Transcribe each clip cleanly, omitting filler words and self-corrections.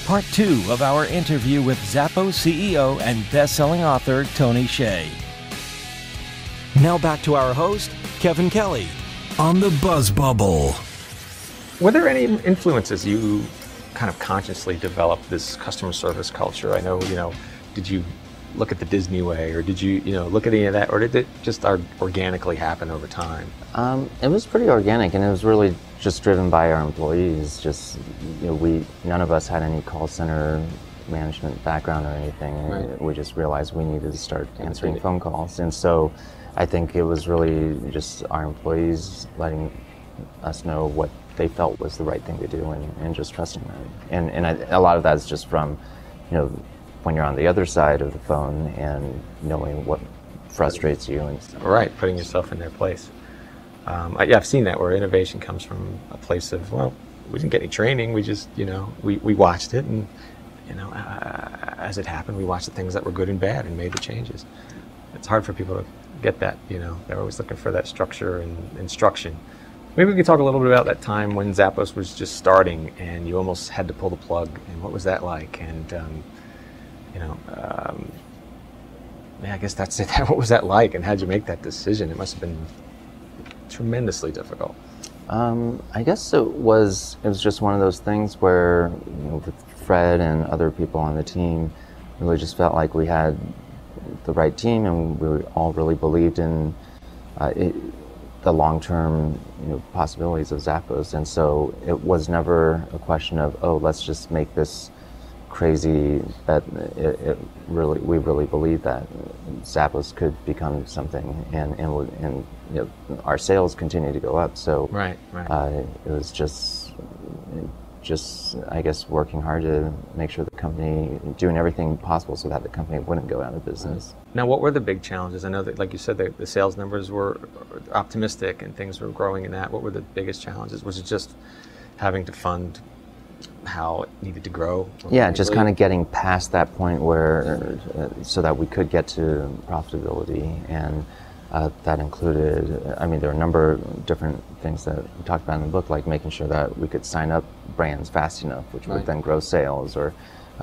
part 2 of our interview with Zappos CEO and best-selling author Tony Hsieh. Now back to our host, Kevin Kelly, on the BuzzBubble. Were there any influences you kind of consciously developed this customer service culture? I know, did you look at the Disney way, or did you, look at any of that, or did it just organically happen over time? It was pretty organic, and it was really just driven by our employees. Just, none of us had any call center management background or anything. Right. We just realized we needed to start answering phone calls, and so I think it was really just our employees letting us know what they felt was the right thing to do, and just trusting them. And a lot of that is just from, when you're on the other side of the phone and knowing what frustrates you. Right, putting yourself in their place. I've seen that, where innovation comes from a place of, well, we didn't get any training, we just, we watched it, and, as it happened, we watched the things that were good and bad and made the changes. It's hard for people to get that, they're always looking for that structure and instruction. Maybe we could talk a little bit about that time when Zappos was just starting and you almost had to pull the plug, and what was that like? And, I guess that's it. What was that like, and how'd you make that decision? It must have been tremendously difficult. I guess it was just one of those things where, with Fred and other people on the team, really just felt like we had the right team, and we all really believed in the long-term possibilities of Zappos. And so it was never a question of, oh, let's just make this crazy bet. We really believed that Zappos could become something, and our sales continue to go up. So right. It was just I guess working hard to make sure the company, doing everything possible so that the company wouldn't go out of business. Now, what were the big challenges? I know that, like you said, the sales numbers were optimistic and things were growing in that. What were the biggest challenges? Was it just having to fund how it needed to grow? Yeah, just kind of getting past that point where, so that we could get to profitability, and that included, there are a number of different things that we talked about in the book, like making sure that we could sign up brands fast enough, which would then grow sales, or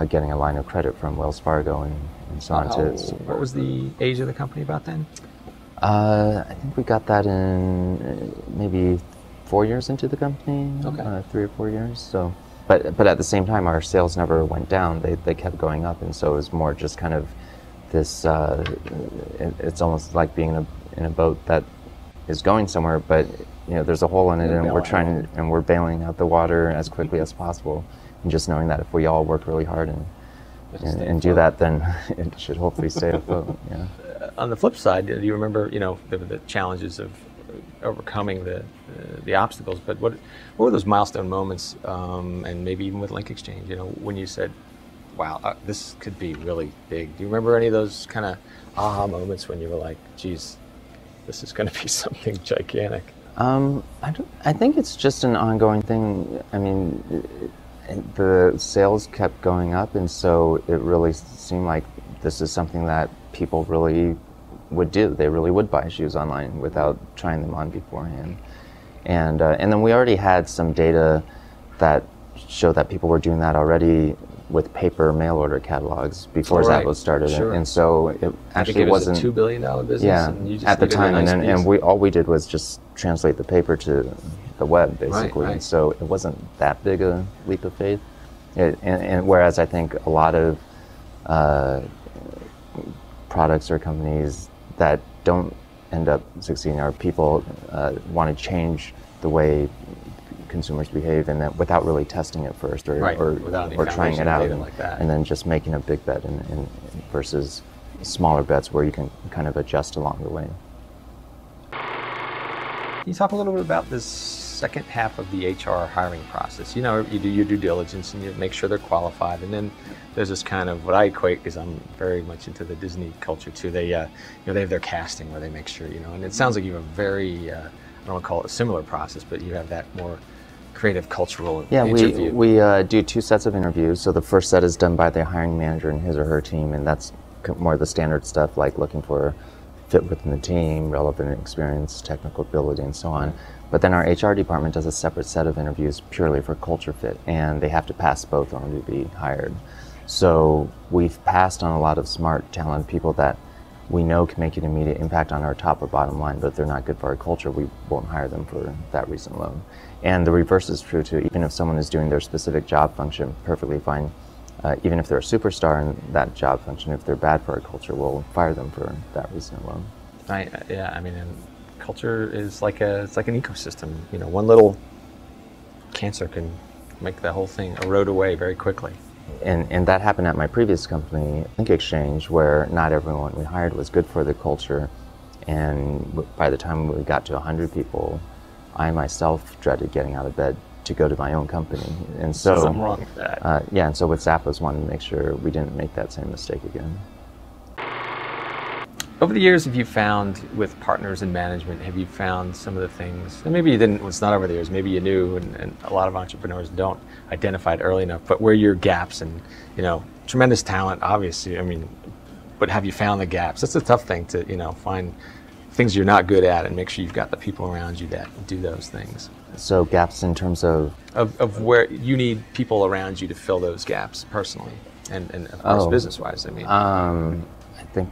getting a line of credit from Wells Fargo and so on. What was the age of the company about then? I think we got that in maybe 4 years into the company, 3 or 4 years. So. But at the same time, our sales never went down. They kept going up, and so it was more just kind of this. It's almost like being in a boat that is going somewhere, but there's a hole in it, and we're bailing out the water as quickly as possible. And just knowing that if we all work really hard and do that, then it should hopefully stay afloat. Yeah. On the flip side, do you remember the challenges of overcoming the obstacles, but what were those milestone moments, and maybe even with Link Exchange, when you said, wow, this could be really big? Do you remember any of those kind of aha moments when you were like, geez, this is going to be something gigantic? I think it's just an ongoing thing. The sales kept going up, and so it really seemed like this is something that people really would do. They really would buy shoes online without trying them on beforehand. And then we already had some data that showed that people were doing that already with paper mail order catalogs before Zappos started. Sure. And so it actually wasn't a $2 billion business. Yeah, and you just at the needed time, a nice and all we did was just translate the paper to the web, basically. Right. And so it wasn't that big a leap of faith. And whereas I think a lot of products or companies that don't end up succeeding, or people want to change the way consumers behave, and that without really testing it first, or trying it out, and then just making a big bet in versus smaller bets where you can kind of adjust along the way. Can you talk a little bit about this second half of the HR hiring process? You do your due diligence and you make sure they're qualified, and then there's this kind of, what I equate, because I'm very much into the Disney culture too, they they have their casting where they make sure, and it sounds like you have a very, I don't want to call it a similar process, but you have that more creative cultural interview. We do 2 sets of interviews. So the first set is done by the hiring manager and his or her team, and that's more the standard stuff, like looking for fit within the team, relevant experience, technical ability, and so on. But then our HR department does a separate set of interviews purely for culture fit, and they have to pass both in order to be hired. So we've passed on a lot of smart, talented people that we know can make an immediate impact on our top or bottom line, but if they're not good for our culture, we won't hire them for that reason alone. And the reverse is true too. Even if someone is doing their specific job function perfectly fine, even if they're a superstar in that job function, if they're bad for our culture, we'll fire them for that reason alone. Yeah, I mean, and culture is it's like an ecosystem. You know, one little cancer can make the whole thing erode away very quickly. And that happened at my previous company, Think Exchange, where not everyone we hired was good for the culture. And by the time we got to 100 people, I myself dreaded getting out of bed to go to my own company. And so, something wrong with that. Yeah, and so with Zappos, wanted to make sure we didn't make that same mistake again. Over the years, have you found with partners in management, have you found some of the things, and maybe you didn't, well, it's not over the years, maybe you knew, and a lot of entrepreneurs don't identify it early enough, but where your gaps and, you know, tremendous talent, obviously, I mean, but have you found the gaps? That's a tough thing to, you know, find things you're not good at and make sure you've got the people around you that do those things. So gaps in terms of where you need people around you to fill those gaps personally, and of course business-wise, I mean. I think...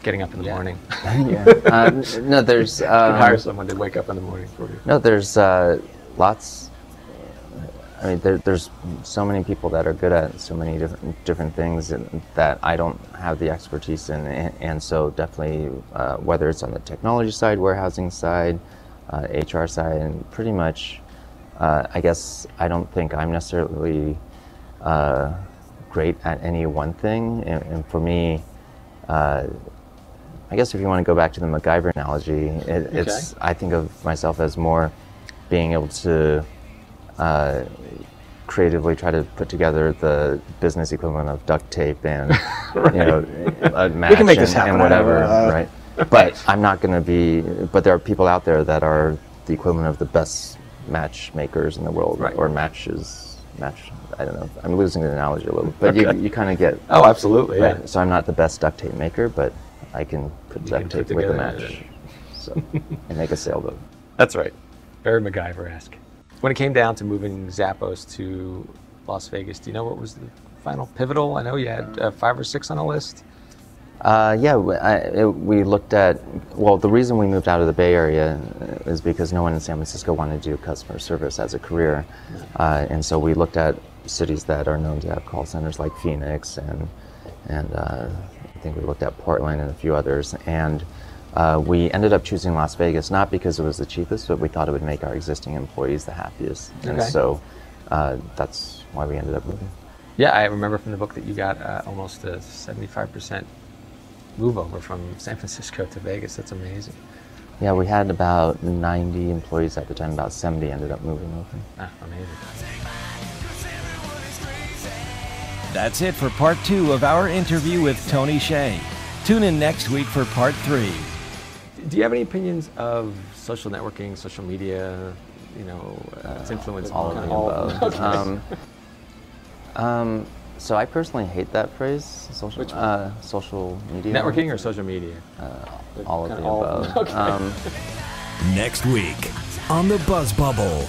getting up in the morning. No, there's... you hire someone to wake up in the morning for you. No, there's lots... I mean, there's so many people that are good at so many different things that I don't have the expertise in, and so definitely whether it's on the technology side, warehousing side, HR side, and pretty much, I guess I don't think I'm necessarily great at any one thing, and for me, I guess if you want to go back to the MacGyver analogy, it's I think of myself as more being able to creatively try to put together the business equivalent of duct tape and right. you know, a match we can make this happen, and whatever, right? But I'm not going to be. But there are people out there that are the equivalent of the best matchmakers in the world, right. or match. I don't know. I'm losing the analogy a little, but you kind of get. Oh, absolutely. Right? Yeah. So I'm not the best duct tape maker, but I can put duct tape with a match, so and make a sailboat. That's right. Very MacGyver-esque. When it came down to moving Zappos to Las Vegas, do you know what was the final pivotal? I know you had 5 or 6 on a list. Yeah, we looked at, well, the reason we moved out of the Bay Area is because no one in San Francisco wanted to do customer service as a career. And so we looked at cities that are known to have call centers like Phoenix, and I think we looked at Portland and a few others. And we ended up choosing Las Vegas, not because it was the cheapest, but we thought it would make our existing employees the happiest. And so that's why we ended up moving. Yeah, I remember from the book that you got almost a 75% move over from San Francisco to Vegas. That's amazing. Yeah, we had about 90 employees at the time. About 70 ended up moving over. Ah, amazing. That's it for part 2 of our interview with Tony Hsieh. Tune in next week for part 3. Do you have any opinions of social networking, social media, you know, its influence? All of the above. Okay. So I personally hate that phrase, social media. Networking or social media? All of the above. Next week on the BuzzBubble.